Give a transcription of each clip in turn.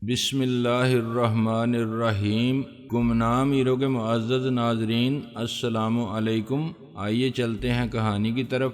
بسم اللہ الرحمن الرحیم۔ گمنام ہیرو کے معزز ناظرین، السلام علیکم۔ آئیے چلتے ہیں کہانی کی طرف۔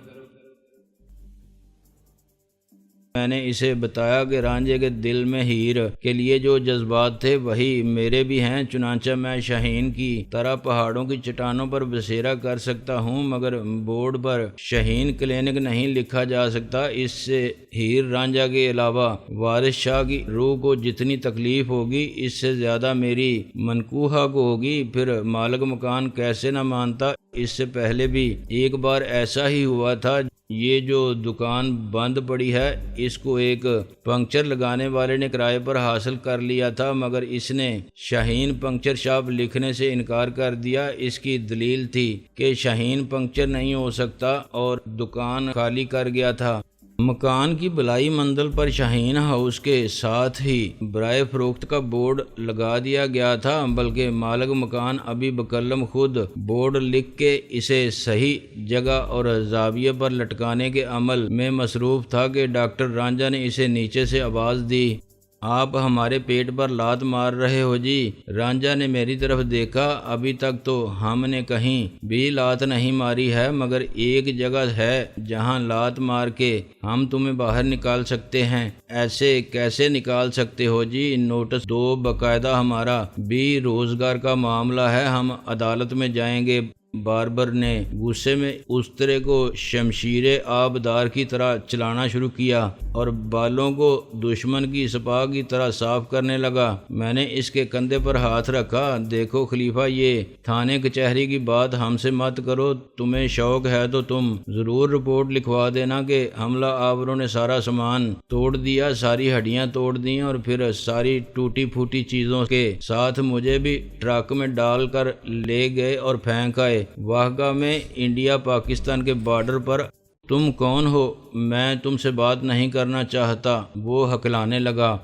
میں نے اسے بتایا کہ رانجھے کے دل میں ہیر کے لیے جو جذبات تھے وہی میرے بھی ہیں، چنانچہ میں شاہین کی طرح پہاڑوں کی چٹانوں پر بسیرا کر سکتا ہوں، مگر بورڈ پر شاہین کلینک نہیں لکھا جا سکتا۔ اس سے ہیر رانجھا کے علاوہ وارث شاہ کی روح کو جتنی تکلیف ہوگی، اس سے زیادہ میری منکوحہ کو ہوگی۔ پھر مالک مکان کیسے نہ مانتا؟ اس سے پہلے بھی ایک بار ایسا ہی ہوا تھا۔ یہ جو دکان بند پڑی ہے، اس کو ایک پنکچر لگانے والے نے کرائے پر حاصل کر لیا تھا، مگر اس نے شاہین پنکچر شاپ لکھنے سے انکار کر دیا۔ اس کی دلیل تھی کہ شاہین پنکچر نہیں ہو سکتا، اور دکان خالی کر گیا تھا۔ مکان کی بلائی منزل پر شاہین ہاؤس کے ساتھ ہی برائے فروخت کا بورڈ لگا دیا گیا تھا، بلکہ مالک مکان ابھی بقلم خود بورڈ لکھ کے اسے صحیح جگہ اور زاویے پر لٹکانے کے عمل میں مصروف تھا کہ ڈاکٹر رانجھا نے اسے نیچے سے آواز دی، آپ ہمارے پیٹ پر لات مار رہے ہو جی؟ رانجھا نے میری طرف دیکھا۔ ابھی تک تو ہم نے کہیں بھی لات نہیں ماری ہے، مگر ایک جگہ ہے جہاں لات مار کے ہم تمہیں باہر نکال سکتے ہیں۔ ایسے کیسے نکال سکتے ہو جی؟ نوٹس دو، باقاعدہ ہمارا بھی روزگار کا معاملہ ہے، ہم عدالت میں جائیں گے۔ باربر نے غصے میں استرے کو شمشیر آبدار کی طرح چلانا شروع کیا اور بالوں کو دشمن کی سپاہ کی طرح صاف کرنے لگا۔ میں نے اس کے کندھے پر ہاتھ رکھا۔ دیکھو خلیفہ، یہ تھانے کچہری کی بات ہم سے مت کرو۔ تمہیں شوق ہے تو تم ضرور رپورٹ لکھوا دینا کہ حملہ آوروں نے سارا سامان توڑ دیا، ساری ہڈیاں توڑ دیں، اور پھر ساری ٹوٹی پھوٹی چیزوں کے ساتھ مجھے بھی ٹرک میں ڈال کر لے گئے اور پھینک آئے واہگہ میں، انڈیا پاکستان کے بارڈر پر۔ تم کون ہو؟ میں تم سے بات نہیں کرنا چاہتا، وہ ہکلانے لگا،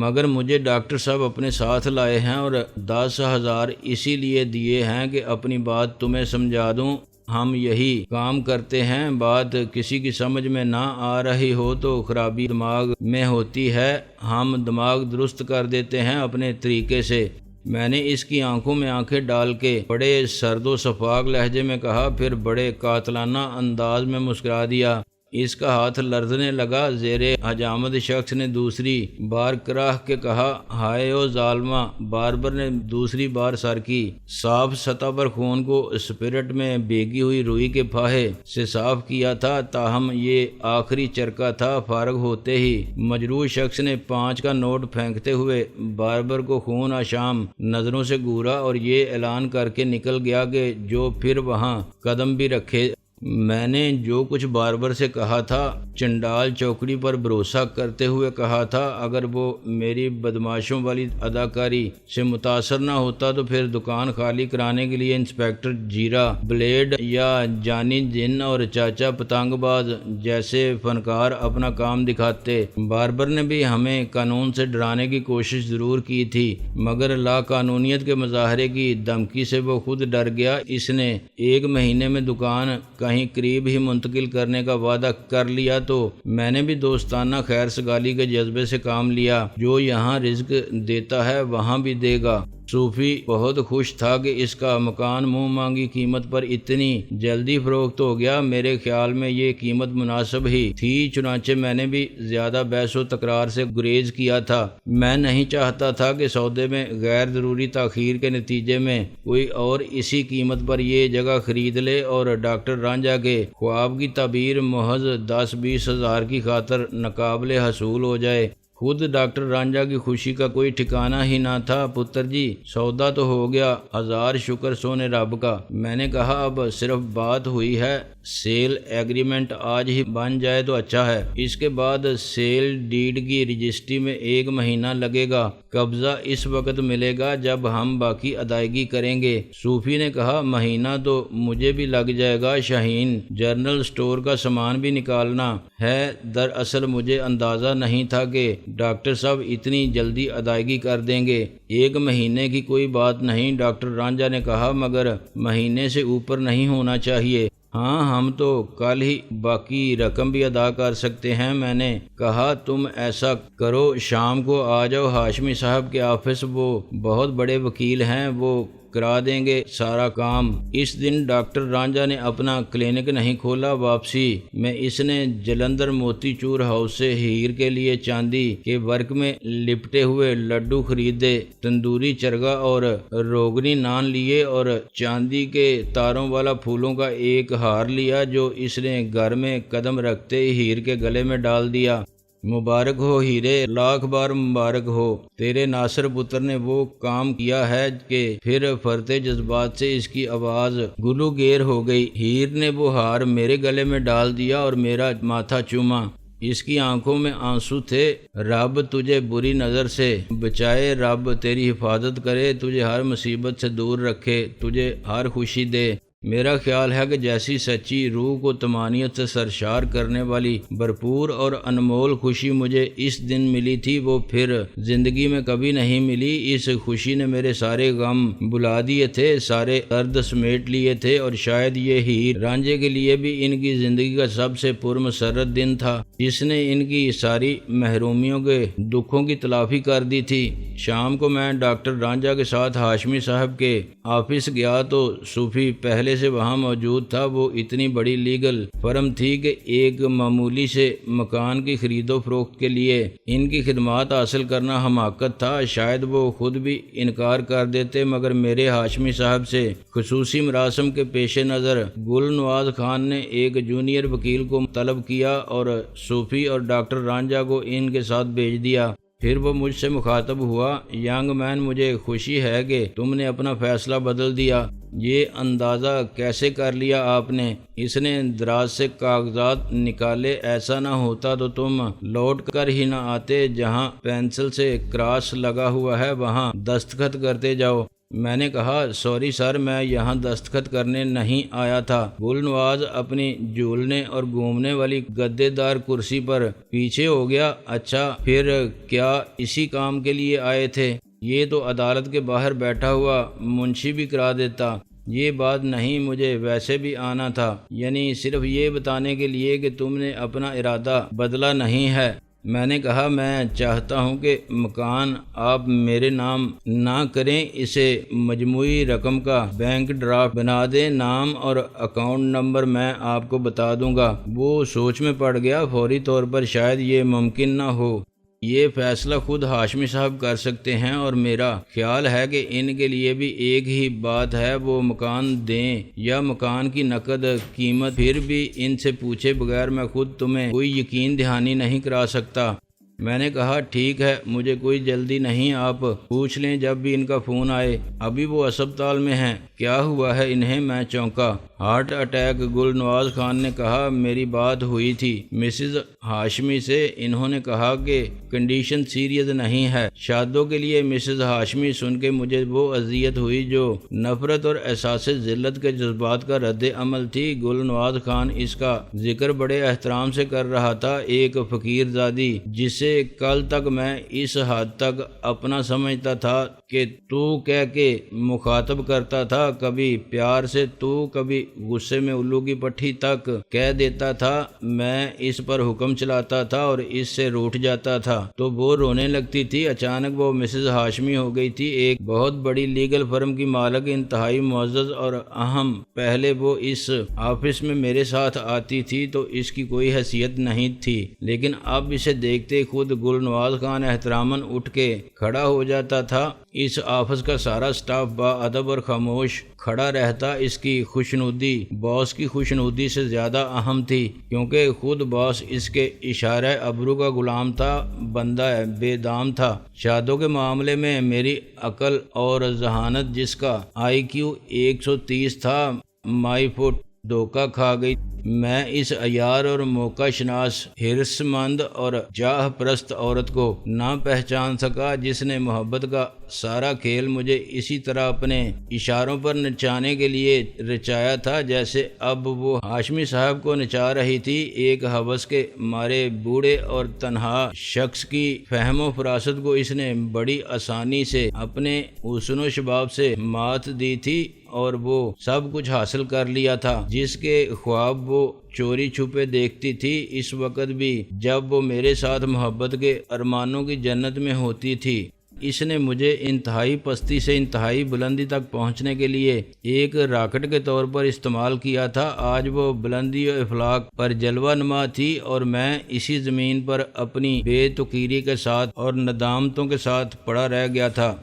مگر مجھے ڈاکٹر صاحب اپنے ساتھ لائے ہیں اور 10,000 اسی لیے دیے ہیں کہ اپنی بات تمہیں سمجھا دوں۔ ہم یہی کام کرتے ہیں، بات کسی کی سمجھ میں نہ آ رہی ہو تو خرابی دماغ میں ہوتی ہے، ہم دماغ درست کر دیتے ہیں اپنے طریقے سے۔ میں نے اس کی آنکھوں میں آنکھیں ڈال کے بڑے سرد و شفاف لہجے میں کہا، پھر بڑے قاتلانہ انداز میں مسکرا دیا۔ اس کا ہاتھ لرزنے لگا۔ زیر حجامت شخص نے دوسری بار کراہ کے کہا، ہائے او ظالمہ! باربر نے دوسری بار سر کی صاف سطح پر خون کو اسپرٹ میں بھیگی ہوئی روئی کے پھاہے سے صاف کیا تھا، تاہم یہ آخری چرکا تھا۔ فارغ ہوتے ہی مجروح شخص نے 5 کا نوٹ پھینکتے ہوئے باربر کو خون آشام نظروں سے گھورا اور یہ اعلان کر کے نکل گیا کہ جو پھر وہاں قدم بھی رکھے۔ میں نے جو کچھ باربر سے کہا تھا، چنڈال چوکڑی پر بھروسہ کرتے ہوئے کہا تھا، اگر وہ میری بدماشوں والی اداکاری سے متاثر نہ ہوتا تو پھر دکان خالی کرانے کے لیے انسپیکٹر جیرا بلیڈ یا جانی جن اور چاچا پتنگ باز جیسے فنکار اپنا کام دکھاتے۔ باربر نے بھی ہمیں قانون سے ڈرانے کی کوشش ضرور کی تھی، مگر لا قانونیت کے مظاہرے کی دھمکی سے وہ خود ڈر گیا۔ اس نے 1 مہینے میں دکان کہیں قریب ہی منتقل کرنے کا وعدہ کر لیا، تو میں نے بھی دوستانہ خیر سگالی کے جذبے سے کام لیا۔ جو یہاں رزق دیتا ہے وہاں بھی دے گا۔ صوفی بہت خوش تھا کہ اس کا مکان منہ مانگی قیمت پر اتنی جلدی فروخت ہو گیا۔ میرے خیال میں یہ قیمت مناسب ہی تھی، چنانچہ میں نے بھی زیادہ بحث و تکرار سے گریز کیا تھا۔ میں نہیں چاہتا تھا کہ سودے میں غیر ضروری تاخیر کے نتیجے میں کوئی اور اسی قیمت پر یہ جگہ خرید لے اور ڈاکٹر رانجھا کے خواب کی تعبیر محض 10-20 ہزار کی خاطر ناقابل حصول ہو جائے۔ خود ڈاکٹر رانجھا کی خوشی کا کوئی ٹھکانہ ہی نہ تھا۔ پتر جی، سودا تو ہو گیا، 1000 شکر سونے رب کا۔ میں نے کہا، اب صرف بات ہوئی ہے، سیل ایگریمنٹ آج ہی بن جائے تو اچھا ہے۔ اس کے بعد سیل ڈیڈ کی رجسٹری میں 1 مہینہ لگے گا۔ قبضہ اس وقت ملے گا جب ہم باقی ادائیگی کریں گے۔ صوفی نے کہا، مہینہ تو مجھے بھی لگ جائے گا شاہین، جنرل سٹور کا سامان بھی نکالنا ہے۔ دراصل مجھے اندازہ نہیں تھا کہ ڈاکٹر صاحب اتنی جلدی ادائیگی کر دیں گے۔ 1 مہینے کی کوئی بات نہیں، ڈاکٹر رانجھا نے کہا، مگر مہینے سے اوپر نہیں ہونا چاہیے۔ ہاں ہم تو کل ہی باقی رقم بھی ادا کر سکتے ہیں۔ میں نے کہا تم ایسا کرو، شام کو آ جاؤ ہاشمی صاحب کے آفس، وہ بہت بڑے وکیل ہیں، وہ کرا دیں گے سارا کام۔ اس دن ڈاکٹر رانجھا نے اپنا کلینک نہیں کھولا۔ واپسی میں اس نے جلندر موتی چور ہاؤس سے ہیر کے لیے چاندی کے ورک میں لپٹے ہوئے لڈو خریدے، تندوری چرگا اور روگنی نان لیے اور چاندی کے تاروں والا پھولوں کا ایک ہار لیا جو اس نے گھر میں قدم رکھتے ہی ہیر کے گلے میں ڈال دیا۔ مبارک ہو ہیرے، لاکھ بار مبارک ہو، تیرے ناصر پتر نے وہ کام کیا ہے کہ پھر فرتے جذبات سے اس کی آواز گلو گیر ہو گئی۔ ہیر نے وہ ہار میرے گلے میں ڈال دیا اور میرا ماتھا چوما۔ اس کی آنکھوں میں آنسو تھے۔ رب تجھے بری نظر سے بچائے، رب تیری حفاظت کرے، تجھے ہر مصیبت سے دور رکھے، تجھے ہر خوشی دے۔ میرا خیال ہے کہ جیسی سچی روح کو طمانینت سے سرشار کرنے والی بھرپور اور انمول خوشی مجھے اس دن ملی تھی وہ پھر زندگی میں کبھی نہیں ملی۔ اس خوشی نے میرے سارے غم بھلا دیے تھے، سارے درد سمیٹ لیے تھے، اور شاید یہ ہیر رانجھے کے لیے بھی ان کی زندگی کا سب سے پرمسرت دن تھا جس نے ان کی ساری محرومیوں کے دکھوں کی تلافی کر دی تھی۔ شام کو میں ڈاکٹر رانجھا کے ساتھ ہاشمی صاحب کے آفس گیا تو صوفی پہلے سے وہاں موجود تھا۔ وہ اتنی بڑی لیگل فرم تھی کہ ایک معمولی سے مکان کی خرید و فروخت کے لیے ان کی خدمات حاصل کرنا حماقت تھا۔ شاید وہ خود بھی انکار کر دیتے، مگر میرے ہاشمی صاحب سے خصوصی مراسم کے پیش نظر گل نواز خان نے ایک جونیئر وکیل کو طلب کیا اور صوفی اور ڈاکٹر رانجھا کو ان کے ساتھ بھیج دیا۔ پھر وہ مجھ سے مخاطب ہوا، ینگ مین، مجھے خوشی ہے کہ تم نے اپنا فیصلہ بدل دیا۔ یہ اندازہ کیسے کر لیا آپ نے؟ اس نے دراز سے کاغذات نکالے۔ ایسا نہ ہوتا تو تم لوٹ کر ہی نہ آتے، جہاں پینسل سے کراس لگا ہوا ہے وہاں دستخط کرتے جاؤ۔ میں نے کہا سوری سر، میں یہاں دستخط کرنے نہیں آیا تھا۔ گل نواز اپنی جھولنے اور گھومنے والی گدے دار کرسی پر پیچھے ہو گیا۔ اچھا، پھر کیا اسی کام کے لیے آئے تھے؟ یہ تو عدالت کے باہر بیٹھا ہوا منشی بھی کرا دیتا۔ یہ بات نہیں، مجھے ویسے بھی آنا تھا، یعنی صرف یہ بتانے کے لیے کہ تم نے اپنا ارادہ بدلا نہیں ہے۔ میں نے کہا میں چاہتا ہوں کہ مکان آپ میرے نام نہ کریں، اسے مجموعی رقم کا بینک ڈرافٹ بنا دیں، نام اور اکاؤنٹ نمبر میں آپ کو بتا دوں گا۔ وہ سوچ میں پڑ گیا۔ فوری طور پر شاید یہ ممکن نہ ہو، یہ فیصلہ خود ہاشمی صاحب کر سکتے ہیں، اور میرا خیال ہے کہ ان کے لیے بھی ایک ہی بات ہے، وہ مکان دیں یا مکان کی نقد قیمت۔ پھر بھی ان سے پوچھے بغیر میں خود تمہیں کوئی یقین دہانی نہیں کرا سکتا۔ میں نے کہا ٹھیک ہے، مجھے کوئی جلدی نہیں، آپ پوچھ لیں جب بھی ان کا فون آئے۔ ابھی وہ ہسپتال میں ہیں۔ کیا ہوا ہے انہیں؟ میں چونکا۔ ہارٹ اٹیک، گل نواز خان نے کہا۔ میری بات ہوئی تھی مسز ہاشمی سے، انہوں نے کہا کہ کنڈیشن سیریس نہیں ہے۔ شادوں کے لیے مسز ہاشمی سن کے مجھے وہ اذیت ہوئی جو نفرت اور احساس ذلت کے جذبات کا رد عمل تھی۔ گل نواز خان اس کا ذکر بڑے احترام سے کر رہا تھا۔ ایک فقیر زادی جسے کل تک میں اس حد تک اپنا سمجھتا تھا کہ تو کہہ کے مخاطب کرتا تھا، کبھی پیار سے تو، کبھی غصے میں الو کی پٹھی تک کہہ دیتا تھا، میں اس پر حکم چلاتا تھا اور اس سے روٹھ جاتا تھا تو وہ رونے لگتی تھی۔ اچانک وہ مسز ہاشمی ہو گئی تھی، ایک بہت بڑی لیگل فرم کی مالک، انتہائی معزز اور اہم۔ پہلے وہ اس آفس میں میرے ساتھ آتی تھی تو اس کی کوئی حیثیت نہیں تھی، لیکن اب اسے دیکھتے خود گل نواز خان احتراماً اٹھ کے کھڑا ہو جاتا تھا۔ اس آفس کا سارا سٹاف با ادب اور خاموش کھڑا رہتا۔ اس کی خوشنودی باس کی خوشنودی سے زیادہ اہم تھی، کیونکہ خود باس اس کے اشارہ ابرو کا غلام تھا، بندہ بے دام تھا۔ شادوں کے معاملے میں میری عقل اور ذہانت، جس کا IQ 130 تھا، مائی فٹ دھوکہ کھا گئی۔ میں اس عیار اور موقع شناس، حرص مند اور جاہ پرست عورت کو نہ پہچان سکا، جس نے محبت کا سارا کھیل مجھے اسی طرح اپنے اشاروں پر نچانے کے لیے رچایا تھا جیسے اب وہ ہاشمی صاحب کو نچا رہی تھی۔ ایک ہوس کے مارے بوڑھے اور تنہا شخص کی فہم و فراست کو اس نے بڑی آسانی سے اپنے حسن و شباب سے مات دی تھی، اور وہ سب کچھ حاصل کر لیا تھا جس کے خواب وہ چوری چھپے دیکھتی تھی، اس وقت بھی جب وہ میرے ساتھ محبت کے ارمانوں کی جنت میں ہوتی تھی۔ اس نے مجھے انتہائی پستی سے انتہائی بلندی تک پہنچنے کے لیے ایک راکٹ کے طور پر استعمال کیا تھا۔ آج وہ بلندی و افلاک پر جلوہ نما تھی اور میں اسی زمین پر اپنی بے تقیری کے ساتھ اور ندامتوں کے ساتھ پڑا رہ گیا تھا۔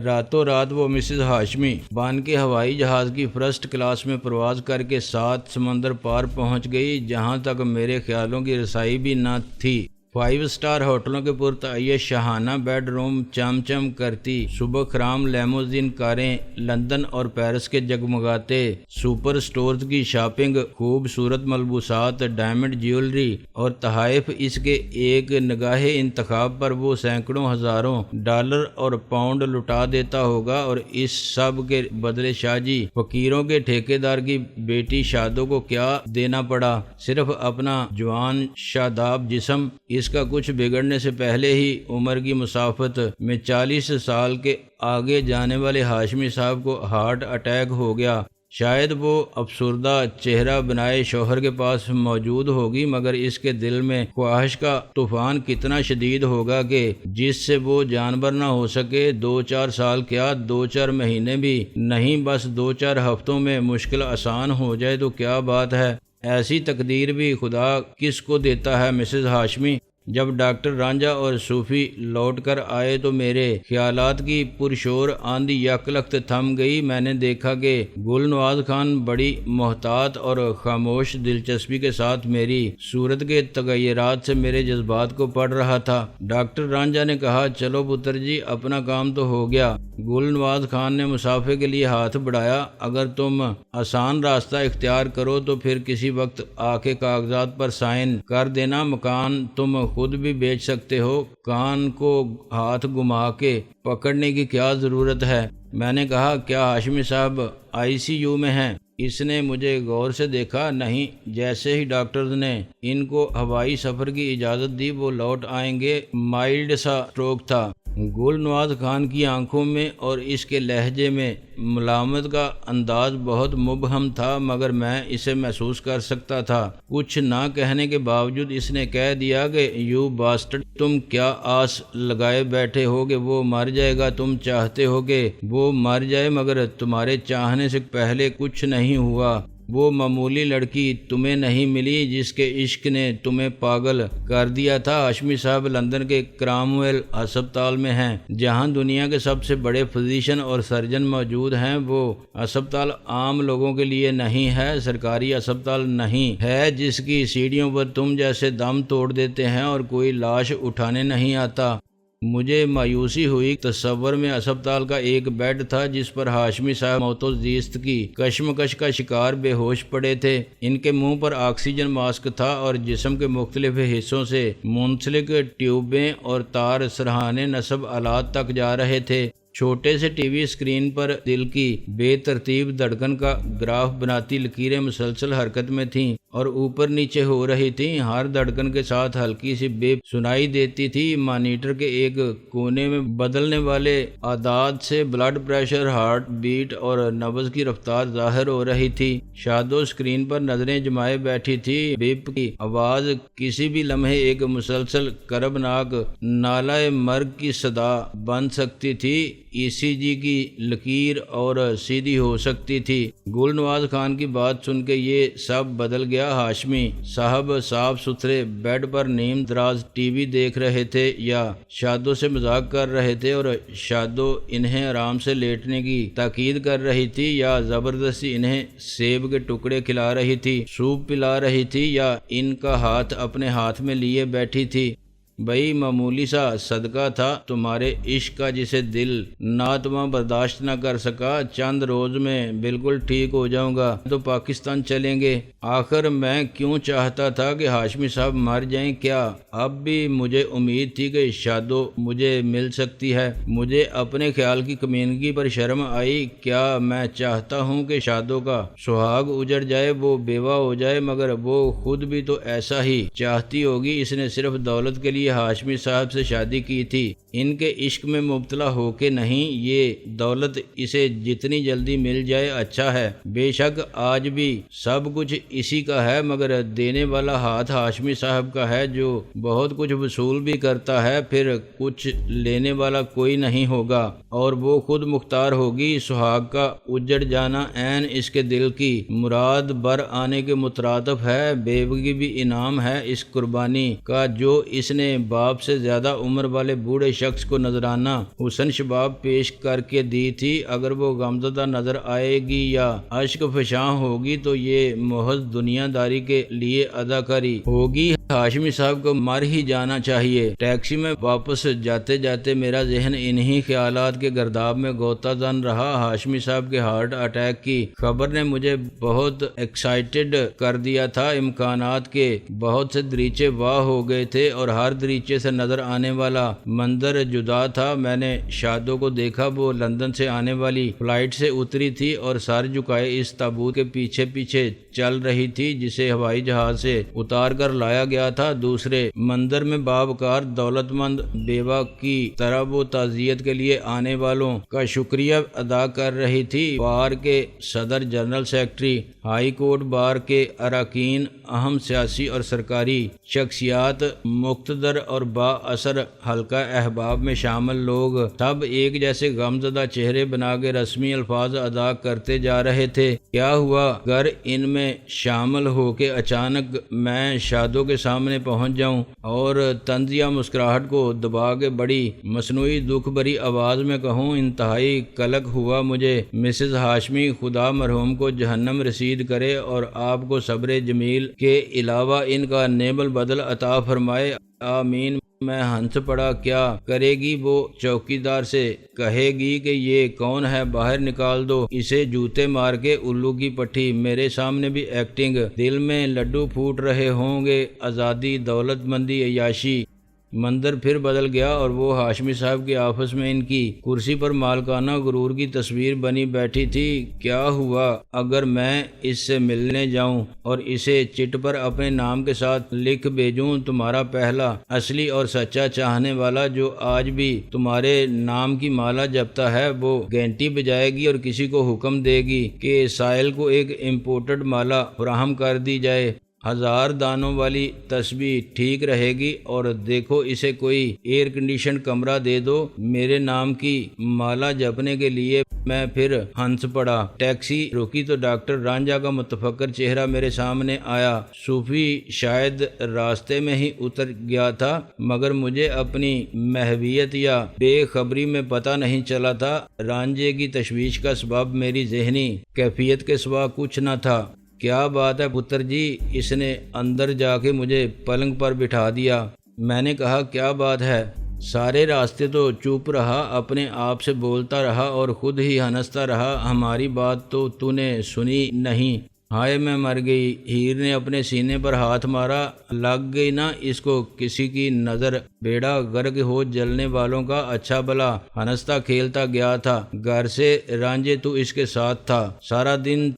راتوں رات وہ مسز ہاشمی بان کے ہوائی جہاز کی فرسٹ کلاس میں پرواز کر کے 7 سمندر پار پہنچ گئی، جہاں تک میرے خیالوں کی رسائی بھی نہ تھی۔ 5 اسٹار ہوٹلوں کے پرتعیش شاہانہ بیڈ روم چم چم کرتی صبح خرام لیموزین کاریں، لندن اور پیرس کے جگمگاتے سپر سٹورز کی شاپنگ، خوبصورت ملبوسات، ڈائمنڈ جیولری اور تحائف، اس کے ایک نگاہ انتخاب پر وہ سینکڑوں ہزاروں ڈالر اور پاؤنڈ لٹا دیتا ہوگا، اور اس سب کے بدلے شاہ جی فقیروں کے ٹھیکیدار کی بیٹی شادو کو کیا دینا پڑا؟ صرف اپنا جوان شاداب جسم۔ اس کا کچھ بگڑنے سے پہلے ہی عمر کی مسافت میں 40 سال کے آگے جانے والے ہاشمی صاحب کو ہارٹ اٹیک ہو گیا۔ شاید وہ افسردہ چہرہ بنائے شوہر کے پاس موجود ہوگی، مگر اس کے دل میں خواہش کا طوفان کتنا شدید ہوگا کہ جس سے وہ جانبر نہ ہو سکے۔ 2-4 سال کیا، 2-4 مہینے بھی نہیں، بس 2-4 ہفتوں میں مشکل آسان ہو جائے تو کیا بات ہے۔ ایسی تقدیر بھی خدا کس کو دیتا ہے مسز ہاشمی؟ جب ڈاکٹر رانجھا اور صوفی لوٹ کر آئے تو میرے خیالات کی پرشور آندھی یک لخت تھم گئی۔ میں نے دیکھا کہ گل نواز خان بڑی محتاط اور خاموش دلچسپی کے ساتھ میری صورت کے تغیرات سے میرے جذبات کو پڑھ رہا تھا۔ ڈاکٹر رانجھا نے کہا، چلو پتر جی، اپنا کام تو ہو گیا۔ گل نواز خان نے مسافے کے لیے ہاتھ بڑھایا، اگر تم آسان راستہ اختیار کرو تو پھر کسی وقت آ کے کاغذات پر سائن کر دینا، مکان تم خود بھی بیچ سکتے ہو، کان کو ہاتھ گھما کے پکڑنے کی کیا ضرورت ہے؟ میں نے کہا، کیا ہاشمی صاحب ICU میں ہیں؟ اس نے مجھے غور سے دیکھا۔ نہیں۔ جیسے ہی ڈاکٹرز نے ان کو ہوائی سفر کی اجازت دی وہ لوٹ آئیں گے۔ مائلڈ سا اسٹروک تھا۔ گل نواز خان کی آنکھوں میں اور اس کے لہجے میں ملامت کا انداز بہت مبہم تھا، مگر میں اسے محسوس کر سکتا تھا۔ کچھ نہ کہنے کے باوجود اس نے کہہ دیا کہ یو باسٹرڈ، تم کیا آس لگائے بیٹھے ہو کہ وہ مر جائے گا؟ تم چاہتے ہو کہ وہ مر جائے، مگر تمہارے چاہنے سے پہلے کچھ نہیں ہوا۔ وہ معمولی لڑکی تمہیں نہیں ملی جس کے عشق نے تمہیں پاگل کر دیا تھا۔ ہاشمی صاحب لندن کے کرامویل ہسپتال میں ہیں، جہاں دنیا کے سب سے بڑے فزیشین اور سرجن موجود ہیں۔ وہ ہسپتال عام لوگوں کے لیے نہیں ہے، سرکاری ہسپتال نہیں ہے جس کی سیڑھیوں پر تم جیسے دم توڑ دیتے ہیں اور کوئی لاش اٹھانے نہیں آتا۔ مجھے مایوسی ہوئی۔ تصور میں ہسپتال کا ایک بیڈ تھا جس پر ہاشمی صاحب موت و زیست کی کشمکش کا شکار بے ہوش پڑے تھے۔ ان کے منہ پر آکسیجن ماسک تھا اور جسم کے مختلف حصوں سے منسلک ٹیوبیں اور تار سرہانے نصب آلات تک جا رہے تھے۔ چھوٹے سے ٹی وی اسکرین پر دل کی بے ترتیب دھڑکن کا گراف بناتی لکیریں مسلسل حرکت میں تھیں اور اوپر نیچے ہو رہی تھیں۔ ہر دھڑکن کے ساتھ ہلکی سی بیپ سنائی دیتی تھی۔ مانیٹر کے ایک کونے میں بدلنے والے اعداد سے بلڈ پریشر، ہارٹ بیٹ اور نبض کی رفتار ظاہر ہو رہی تھی۔ شادو اسکرین پر نظریں جمائے بیٹھی تھی۔ بیپ کی آواز کسی بھی لمحے ایک مسلسل کربناک نالہ مرگ کی صدا بن سکتی تھی۔ ECG کی لکیر اور سیدھی ہو سکتی تھی۔ گل نواز خان کی بات سن کے یہ سب بدل گیا۔ ہاشمی صاحب صاف ستھرے بیڈ پر نیم دراز ٹی وی دیکھ رہے تھے یا شادو سے مذاق کر رہے تھے، اور شادو انہیں آرام سے لیٹنے کی تاکید کر رہی تھی یا زبردستی انہیں سیب کے ٹکڑے کھلا رہی تھی، سوپ پلا رہی تھی، یا ان کا ہاتھ اپنے ہاتھ میں لیے بیٹھی تھی۔ بھئی معمولی سا صدقہ تھا تمہارے عشق کا جسے دل ناتواں برداشت نہ کر سکا۔ چند روز میں بالکل ٹھیک ہو جاؤں گا تو پاکستان چلیں گے۔ آخر میں کیوں چاہتا تھا کہ ہاشمی صاحب مر جائیں؟ کیا اب بھی مجھے امید تھی کہ شادو مجھے مل سکتی ہے؟ مجھے اپنے خیال کی کمینگی پر شرم آئی۔ کیا میں چاہتا ہوں کہ شادو کا سہاگ اجڑ جائے، وہ بیوہ ہو جائے؟ مگر وہ خود بھی تو ایسا ہی چاہتی ہوگی۔ اس نے صرف دولت کے لیے ہاشمی صاحب سے شادی کی تھی، ان کے عشق میں مبتلا ہو کے نہیں، یہ دولت اسے جتنی جلدی مل جائے اچھا ہے۔ بے شک آج بھی سب کچھ اسی کا ہے، مگر دینے والا ہاتھ ہاشمی صاحب کا ہے، جو بہت کچھ وصول بھی کرتا ہے، پھر کچھ لینے والا کوئی نہیں ہوگا، اور وہ خود مختار ہوگی۔ سہاگ کا اجڑ جانا عین اس کے دل کی مراد بر آنے کے مترادف ہے۔ بیوگی بھی انعام ہے اس قربانی کا جو اس نے باپ سے زیادہ عمر والے بوڑھے شخص کو نذرانہ حسن شباب پیش کر کے دی تھی۔ اگر وہ غمزدہ نظر آئے گی یا اشک فشاں ہوگی تو یہ محض دنیا داری کے لیے ادا کری ہوگی۔ ہاشمی صاحب کو مر ہی جانا چاہیے۔ ٹیکسی میں واپس جاتے جاتے میرا ذہن انہی خیالات کے گرداب میں غوطہ زن رہا۔ ہاشمی صاحب کے ہارٹ اٹیک کی خبر نے مجھے بہت ایکسائٹڈ کر دیا تھا۔ امکانات کے بہت سے دریچے واہ ہو گئے تھے اور ہر دریچے سے نظر آنے والا منظر جدا تھا۔ میں نے شادو کو دیکھا، وہ لندن سے آنے والی فلائٹ سے اتری تھی اور سر جھکائے اس تابوت کے پیچھے پیچھے چل رہی تھی جسے ہوائی جہاز سے اتار کر لایا گیا تھا۔ دوسرے منظر میں باوقار دولت مند بیوہ کی طرح وہ تعزیت کے لیے آنے والوں کا شکریہ ادا کر رہی تھی۔ بار کے صدر، general secretary, high court bar کے اراکین، اہم سیاسی اور سرکاری شخصیات، مقتدر اور با اثر حلقہ احباب میں شامل لوگ سب ایک جیسے غمزدہ چہرے بنا کے رسمی الفاظ ادا کرتے جا رہے تھے۔ کیا ہوا اگر ان میں شامل ہو کے اچانک میں شادو کے سامنے پہنچ جاؤں اور طنزیہ مسکراہٹ کو دبا کے بڑی مصنوعی دکھ بھری آواز میں کہوں، انتہائی قلق ہوا مجھے، مسز ہاشمی، خدا مرحوم کو جہنم رسید کرے اور آپ کو صبر جمیل کے علاوہ ان کا نعم البدل عطا فرمائے، آمین۔ میں ہنس پڑا۔ کیا کرے گی وہ؟ چوکیدار سے کہے گی کہ یہ کون ہے، باہر نکال دو اسے، جوتے مار کے الو کی پٹھی۔ میرے سامنے بھی ایکٹنگ، دل میں لڈو پھوٹ رہے ہوں گے، آزادی، دولت مندی، عیاشی۔ منظر پھر بدل گیا اور وہ ہاشمی صاحب کے آفس میں ان کی کرسی پر مالکانہ غرور کی تصویر بنی بیٹھی تھی۔ کیا ہوا اگر میں اس سے ملنے جاؤں اور اسے چٹ پر اپنے نام کے ساتھ لکھ بھیجوں؟ تمہارا پہلا، اصلی اور سچا چاہنے والا جو آج بھی تمہارے نام کی مالا جپتا ہے، وہ گھنٹی بجائے گی اور کسی کو حکم دے گی کہ سائل کو ایک امپورٹڈ مالا فراہم کر دی جائے۔ 1000 دانوں والی تسبیح ٹھیک رہے گی، اور دیکھو اسے کوئی ایئر کنڈیشن کمرہ دے دو میرے نام کی مالا جپنے کے لیے۔ میں پھر ہنس پڑا۔ ٹیکسی رکی تو ڈاکٹر رانجھا کا متفکر چہرہ میرے سامنے آیا۔ صوفی شاید راستے میں ہی اتر گیا تھا، مگر مجھے اپنی محویت یا بے خبری میں پتہ نہیں چلا تھا۔ رانجھے کی تشویش کا سبب میری ذہنی کیفیت کے سوا کچھ نہ تھا۔ کیا بات ہے پتر جی؟ اس نے اندر جا کے مجھے پلنگ پر بٹھا دیا۔ میں نے کہا کیا بات ہے؟ سارے راستے تو چپ رہا، اپنے آپ سے بولتا رہا اور خود ہی ہنستا رہا۔ ہماری بات تو نے سنی نہیں۔ ہائے میں مر گئی۔ ہیر نے اپنے سینے پر ہاتھ مارا۔ لگ گئی نا اس کو کسی کی نظر؟ بیڑا غرق ہو جلنے والوں کا اچھا بھلا ہنستا کھیلتا گیا تھا گھر سے۔ رانجھے تو اس کے ساتھ تھا۔ سارا دن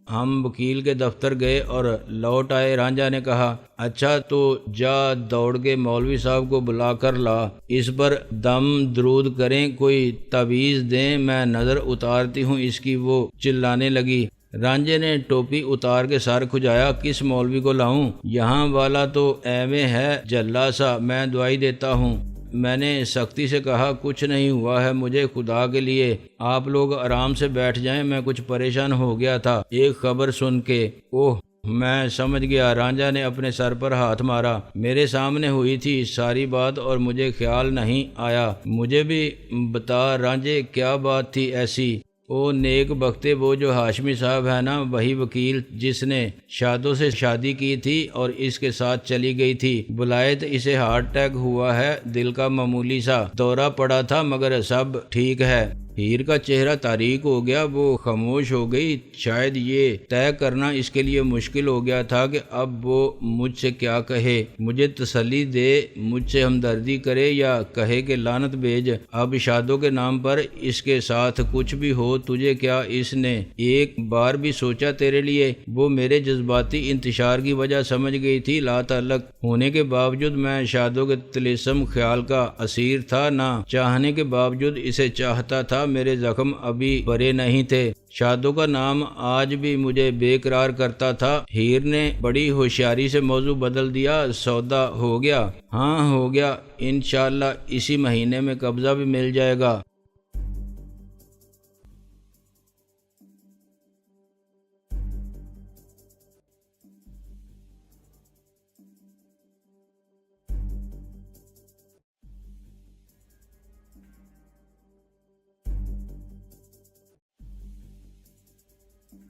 ہم وکیل کے دفتر گئے اور لوٹ آئے۔ رانجھا نے کہا اچھا تو جا دوڑ کے مولوی صاحب کو بلا کر لا، اس پر دم درود کریں، کوئی تعویذ دیں، میں نظر اتارتی ہوں اس کی۔ وہ چلانے لگی۔ رانجھے نے ٹوپی اتار کے سر کھجایا۔ کس مولوی کو لاؤں؟ یہاں والا تو ایویں ہے جھلا سا، میں دوائی دیتا ہوں۔ میں نے سختی سے کہا کچھ نہیں ہوا ہے مجھے، خدا کے لیے آپ لوگ آرام سے بیٹھ جائیں، میں کچھ پریشان ہو گیا تھا ایک خبر سن کے۔ اوہ میں سمجھ گیا۔ رانجھا نے اپنے سر پر ہاتھ مارا۔ میرے سامنے ہوئی تھی ساری بات اور مجھے خیال نہیں آیا۔ مجھے بھی بتا رانجھے، کیا بات تھی ایسی؟ او نیک بختے، وہ جو ہاشمی صاحب ہے نا، وہی وکیل جس نے شادو سے شادی کی تھی اور اس کے ساتھ چلی گئی تھی، بلائت اسے ہارٹ اٹیک ہوا ہے، دل کا معمولی سا دورہ پڑا تھا مگر سب ٹھیک ہے۔ ہیر کا چہرہ تاریک ہو گیا، وہ خاموش ہو گئی۔ شاید یہ طے کرنا اس کے لیے مشکل ہو گیا تھا کہ اب وہ مجھ سے کیا کہے، مجھے تسلی دے، مجھ سے ہمدردی کرے یا کہے کہ لعنت بھیج، اب شادو کے نام پر اس کے ساتھ کچھ بھی ہو تجھے کیا اس نے ایک بار بھی سوچا تیرے لیے؟ وہ میرے جذباتی انتشار کی وجہ سمجھ گئی تھی۔ لا تعلق ہونے کے باوجود میں شادو کے طلسم خیال کا اسیر تھا، نہ چاہنے کے باوجود اسے چاہتا تھا۔ میرے زخم ابھی بھرے نہیں تھے، شادو کا نام آج بھی مجھے بے قرار کرتا تھا۔ ہیر نے بڑی ہوشیاری سے موضوع بدل دیا۔ سودا ہو گیا؟ ہاں ہو گیا، انشاءاللہ اسی مہینے میں قبضہ بھی مل جائے گا۔